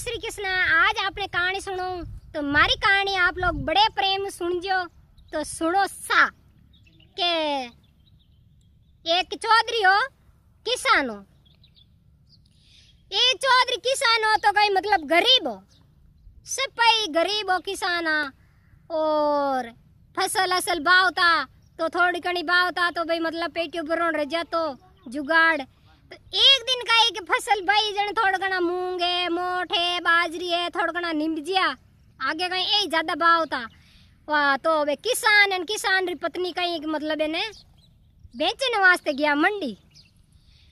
श्री कृष्ण। आज आपने कहानी सुनो तो मारी कहानी आप लोग बड़े प्रेम सुनजो। तो सुनो सा के एक चौधरी हो किसान हो। एक चौधरी किसान हो तो कहीं मतलब गरीब हो, सिपाही गरीब हो किसान और फसल असल बावता तो थोड़ी कणी बावता तो भाई मतलब पेटियों भरों रह जातो जुगाड़। तो एक दिन का एक फसल भाई जन थोड़ा घना मूंग है, मोठ है, बाजरी है, थोड़ा घना निम्बजिया आगे कहीं यही ज्यादा भाव था। वाह तो वे किसान री पत्नी कहीं मतलब ने बेचने वास्ते गया मंडी।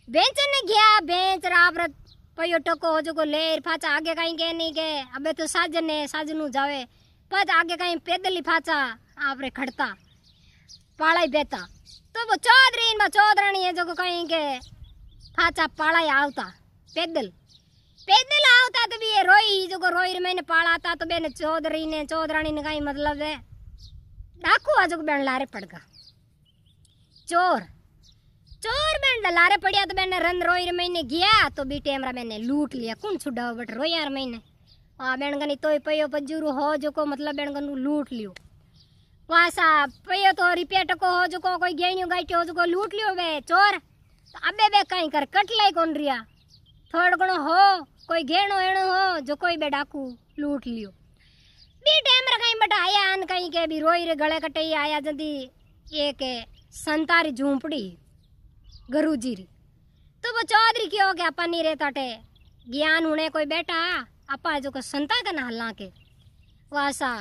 बेचने गया बेच रात पयो टको हो जो को लेर फाचा आगे कहीं के नहीं के अबे तो साजन है साजनू जावे पच आगे कहीं पैदल ही फाचा आपरे खड़ता पालाई बेता। तो वो चौधरानी है जो कहीं के फाचा पालाई आवता पैदल आवता तो भी ये रोई जो को रोई मैंने पाला था तो बेने चौधरानी ने कहीं मतलब है डाकू आज को बेन लारे पड़गा चोर बेन लारे पड़िया तो बेने रन रोई मैंने गया तो बी टेमरा मैंने लूट लिया कौन छुड़ाओ बट रोई यार मैंने बेन गनी तो पयो पजूरू हो जो को मतलब बेन गनु लूट लियो वासा पयो तो रिपेट को हो जो को कोई गेणियो गाइटियो हो जो को लूट लियो बे चोर। तो अबे बे कहीं कर कटलाई कौन रिया थोड़ गणो हो कोई घेणो एणो हो जो कोई बे डाकू लूट लियो। बी टाइम रे कहीं बटा आया अन कहीं के भी रोई रे गले कटई आया जदी एक संतारी झूंपड़ी गरुजी री। तो वो चौधरी क्यों के अपन नहीं रहता टे ज्ञान होने कोई बेटा अपा जो को संता का ना हल्ला के वासा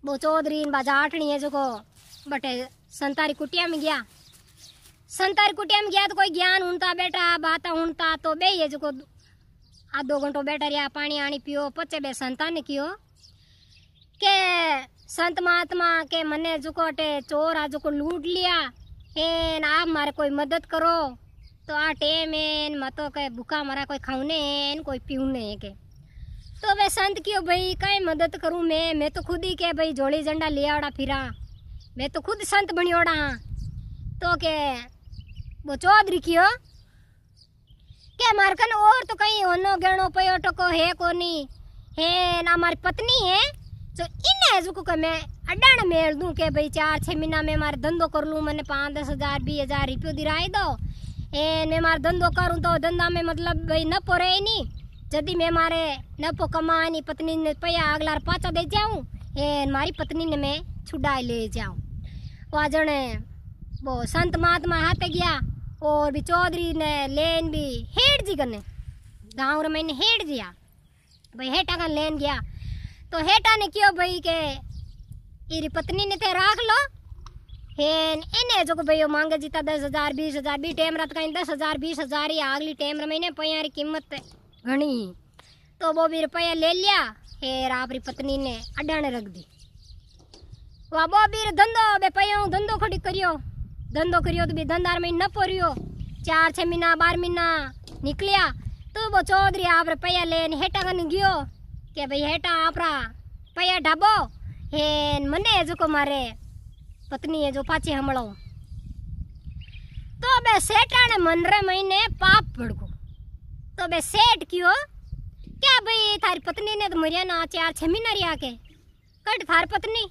वो चौधरी इन बाजा आठनी है जो को बटे संतारी कुटिया में गया तो कोई ज्ञान उनता बेटा बाता उनता तो बे ये जो को आधो घंटो बैठा रहा पानी आनी पियो पचे बे संता ने कियो के संत महात्मा के मने जो को अटे चोर आ जो को लूट लिया हेन आप मारे कोई मदद करो। तो आ टेम एन मतो के भूखा मरा कोई खाऊने एन कोई पीऊने के। तो वे संत कियो भाई कई मदद करूं मैं तो खुद ही के भाई जोड़ी झंडा ले आवड़ा फिरा मैं तो खुद संत बनियोड़ा। तो के वो चौधरी कियो के मारकन और तो कहीं होनो गेणो पयो टको है कोनी है ना हमारी पत्नी है तो इन्हें जुको के मैं अड्डाण मेल दूं के भाई 4-6 महीना में मारे धंधो कर लूं मैंने 5-10 हजार 20 हजार रुपये दिराई दो ए मैं मारे धंधो करूं तो धंधा में मतलब भाई न पोरे नहीं जदी मैं मारे न पो कमानी पत्नी ने पया अगला पाचा दे जाऊं ए मारी पत्नी ने मैं छुड़ाई ले जाऊं। वहाँ जने वो संत महात्मा हाथे गया और भी चौधरी ने लेन भी हेड जी करने गाँव रे मैंने हेड दिया भाई हेटा का लेन गया। तो हेटा ने क्यों भाई के इरी पत्नी ने थे राख लो हेन इन्हें जो भाई मांगे जीता 10 हजार 20 हजार बी टेम रात कहीं 10 हजार 20 हजार ही अगली टेम रे मैंने पैया री कीमत घनी। तो वो भी रुपया ले लिया फिर आपरी पत्नी ने अड्डाने रख दी। वह वो भी धंधो बे पैया धंधो खड़ी करियो तो भी धंधार में न पोरियो 4-6 महीना 12 महीना निकलिया। तो वो चौधरी आप पैया लेन हेटा कन गयो के भाई हेटा आपरा पैया ढाबो हेन मने जो को मारे पत्नी है जो पाची हमड़ो। तो बे सेठा ने मन रे महीने पाप भड़को। तो बे सेठ क्यों क्या भाई थारी पत्नी ने तो मरिया ना 4-6 महीना रिया के कट थार पत्नी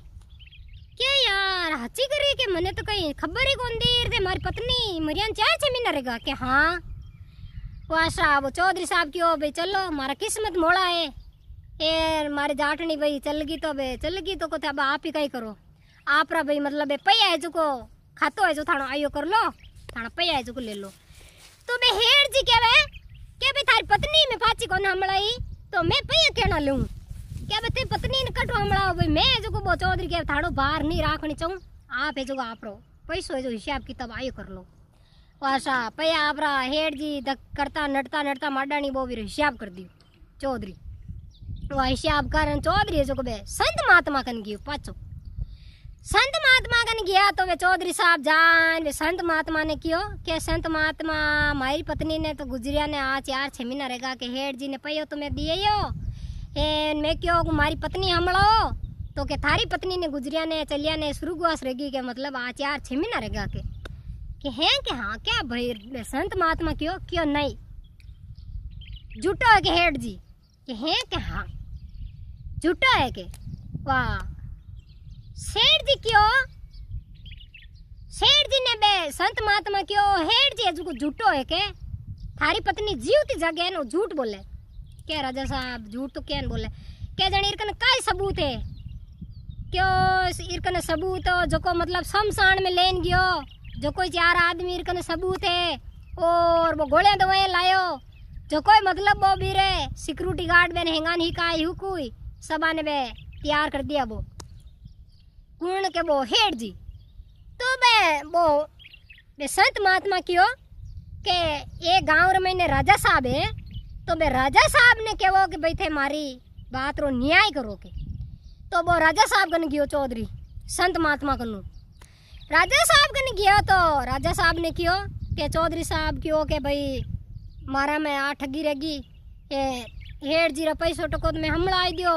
क्या यार हची करी के मने तो कहीं खबर ही कौन दी रे मारी पत्नी मरिया 4-6 महीना रहेगा के हाँ वासा वो चौधरी साहब क्यों भाई चलो मारा किस्मत मोड़ा है ए मारी जाटनी भाई चल गई तो को अब आप ही कहीं करो आप रा भाई मतलब पैया है जो को खातो है जो थानो आयो कर लो थाना पैया है जो को ले लो। तो बे हेड जी क्या भाई थारी पत्नी में पाची को हमलाई तो मैं पैया कहना लूं क्या बते पत्नी ने कटो हमलाओ भाई मैं जो को चौधरी के थाड़ो बाहर नहीं राखनी चाहूं आप है जो आप रो पैसो है जो हिसाब किताब आयो कर लो। वासा पैया आपरा हेड जी करता नटता माडानी वो भी हिसाब कर दियो चौधरी वह हिसाब कर चौधरी है जो को बे संत महात्मा कन गयो पाचो संत महात्मा कन गया। तो वे चौधरी साहब जान वे संत महात्मा ने क्यों के संत महात्मा मारी पत्नी ने तो गुजरिया ने आज 4-6 महीना रहेगा के हेड जी ने पैयो तो मैं दिए यो मैं क्यों मारी पत्नी हमलो तो के थारी पत्नी ने गुजरिया ने चलिया ने सुरगवास रहेगी के मतलब आज 4-6 महीना रहेगा के हैं के हाँ क्या भाई संत महात्मा क्यों नहीं झूठो है के कि हैं कि हाँ झूठा है के। वाह सेठ जी क्यों, सेठ जी ने बे संत महात्मा क्यों हेठ जी जो झूठो है के थारी पत्नी जीवती जगह नो झूठ बोले के राजा साहब झूठ तो क्या बोले के जण इरकन काई सबूत है क्यों इरकन सबूत जो को मतलब शमशान में लेन गयो जो कोई 4 आदमी इरकन सबूत है और वो गोलियां दवाएं लायो जो कोई मतलब वो भी रे सिक्योरिटी गार्ड बेन हेंगान ही काई हुकुई सबा ने बे तैयार कर दिया वो कौन के वो हेठ जी। तो बे संत महात्मा क्यों के ये गांव में ने राजा साहब है तो बे राजा साहब ने कहो कि भाई थे मारी बात रो न्याय करो के। तो वो राजा साहब कन गयो चौधरी संत महात्मा कनु राजा साहब कन गया तो राजा साहब ने क्यों के चौधरी साहब क्यों के भाई मारा में आ ठगी रहेगी हेठ जी रा पैसो टको में हमला आई दियो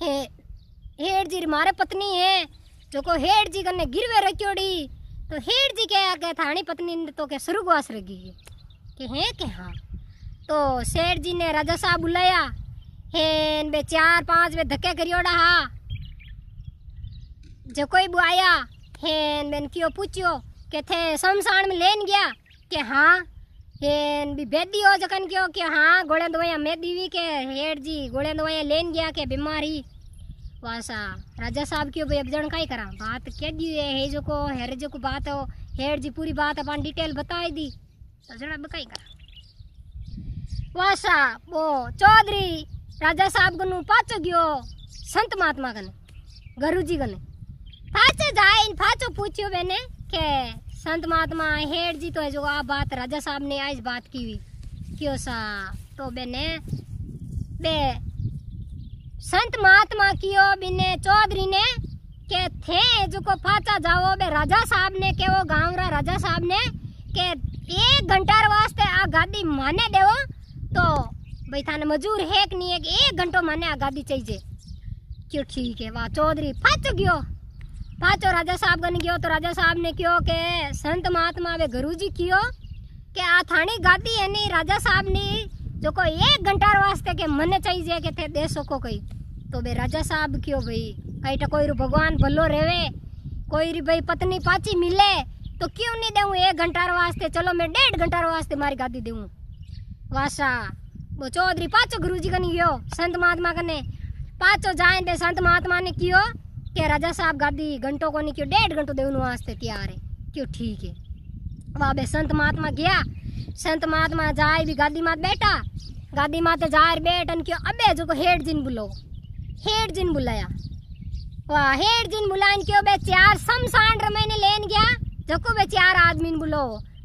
हेठ जी मारे पत्नी है जो को हेठ जी कने गिरवे रखियोड़ी तो हेठ जी के थानी पत्नी ने तो के स्वर्गवास रगी के हैं के हाँ। तो सेठ जी ने राजा साहब बुलाया हेन बे 4-5 बे धक्के करियोड़ा हा जो कोई बुआया हेन बेन क्यों पूछियो के थे शमशान में लेन गया के हाँ हेन भी बेदी हो जकन क्यों के हाँ गोले दवाइया मैं दीवी के हेठ जी गोले दवाइया लेन गया के बीमारी वासा राजा साहब क्यों भाई अब जन काई करा बात कह दी है जो को हेर जो को बात हो हेठ जी पूरी बात अपन डिटेल बताई दी तो जन अब काई करा वासा वो चौधरी राजा साहब कनु पाचो गयो संत महात्मा कने गुरु जी कने पाचो जाए इन पाचो पूछियो बेने के संत महात्मा हेठ जी तो है जो आ बात राजा साहब ने आज बात की हुई क्यों सा। तो बेने बे संत महात्मा कियो बिने चौधरी ने के थे जो को पाचा जाओ बे राजा साहब ने के वो गांव रा राजा साहब ने के 1 घंटा वास्ते आ गादी माने देवो तो भाई थाने मजूर है कि नहीं है कि 1 घंटो माने आ गादी चाहिए क्यों ठीक है। वाह चौधरी पाचो गयो पाचो राजा साहब गन गयो तो राजा साहब ने क्यों के संत महात्मा वे गुरु जी कियो के आ थानी गादी है नी राजा साहब ने जो को 1 घंटा वास्ते के मने चाहिए के थे दे सको कई। तो बे राजा साहब क्यों भाई कई तो कोई भगवान भलो रेवे कोई री भाई पत्नी पाची मिले तो क्यों नहीं देऊं 1 घंटा वास्ते चलो मैं 1.5 घंटा वास्ते मारी गादी देऊं। वासा वो चौधरी पाचो गुरु जी कने गयो संत महात्मा कने पाचो जाए बे संत महात्मा ने कियो के राजा साहब गादी घंटों को नहीं क्यों 1.5 घंटो देऊं वास्ते तैयार है क्यों ठीक है। वह बे संत महात्मा गया संत महात्मा जाए भी गादी मात बैठा गादी माते जार बैठन क्यों अबे जो को हेठ जिन बुलो हेठ जिन बुलाया। वाह हेठ जिन बुलाइन क्यों बे 4 शमशान रे मैंने लेन गया जको बे 4 आदमी बुलो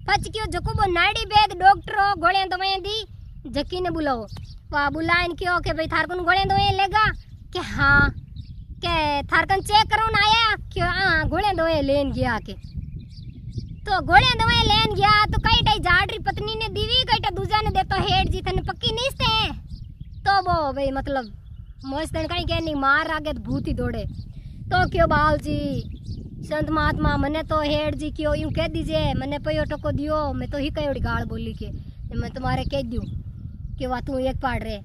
पच क्यों जको बो नाड़ी बेद डॉक्टर गोलियां दवाइयां दी जकी ने बुलाओ। वाह बुलाइन क्यों के भाई थार कन गोलियां दवाइयां लेगा के हाँ के थार कन चेक करन आया क्यों हां गोलियां दवाइयां लेन गया के। तो गोलियां दवाइयां लेन गया तो कई टाई जाडरी पत्नी ने दीवी कई टा दूजा ने देतो हेठ जी थने पक्की नीसते तो वो भाई मतलब मस्तन कई के नहीं मार आगे भूत ही दौड़े। तो क्यों बाल जी संत महात्मा मने तो हेठ जी क्यों यूं कह दीजिए मने पयो टको दियो मैं तो ही कई गाल बोली के मैं तुम्हारे कह दूं कि वाह तू एक पाड़ रे।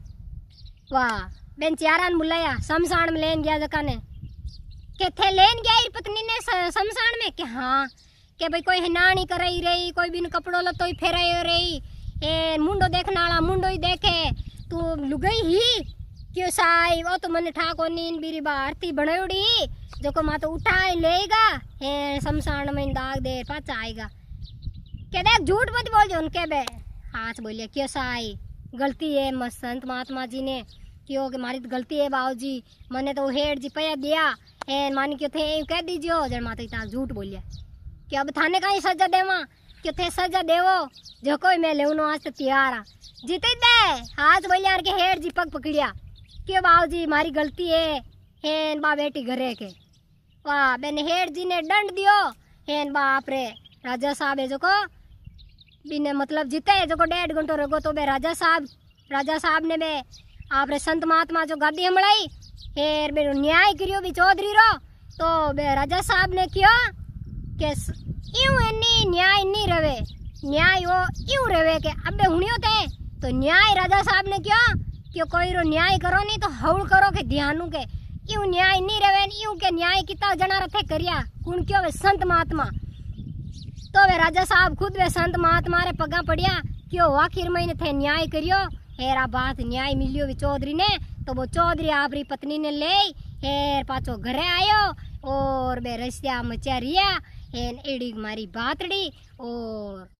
वाह बेन 4 बुलाया शमशान में लेन गया जका ने के थे लेन गया पत्नी ने शमशान में के हाँ के भाई कोई हिनाणी कराई रही कोई बिन कपड़ो लतो ही फेरायो रही ए मुंडो देखना वाला मुंडो ही देखे तू लुगई ही क्यों साई वो तो मने ठाको नीन बीरी आरती बनायोड़ी जो को मातो उठाई लेगा हे शमशान में दाग दे पाचा आएगा के देख झूठ मत बोल जो उनके बे हाथ बोलिए क्यों साई गलती है संत महात्मा जी ने क्यों के मारी तो गलती है बाबूजी मने तो हेठ जी पया दिया हे मान क्यों थे कह दीजियो जन माता इतना झूठ बोलिया कि अब थाने का ही सजा देवा क्यों थे सजा देवो जो कोई मैं लेवनो आज तो तैयार आ जीते दे हाथ बोलिया के हेठ जी पग पकड़िया क्यों बाबूजी मारी गलती है हेन बा बेटी घरे के। वाह बेन हेठ जी ने दंड दियो हेन बाप रे राजा साहब है जो को बिने मतलब जीते जो को 1.5 घंटो रगो तो बे राजा साहब ने बे आप रे संत महात्मा जो गादी हमलाई हेर बे न्याय करियो भी चौधरी रो तो बे राजा साहब ने क्यों के यूं एनी न्याय नहीं रवे न्याय वो यूं रवे के अबे हुनियो थे तो न्याय राजा साहब ने क्यों कि कोई रो न्याय करो नहीं तो हवल करो के ध्यान के यूं न्याय नहीं रहे यूं के न्याय कितना जना रथे करिया कुण क्यों वे संत महात्मा तो वे राजा साहब खुद वे संत महात्मा रे पगा पड़िया क्यों आखिर महीने थे न्याय करियो हेरा बात न्याय मिलियो वे चौधरी ने तो वो चौधरी आपरी पत्नी ने ले हेर पाछो घरे आयो और बे रस्या मचा रिया हेन एड़ी मारी बातड़ी और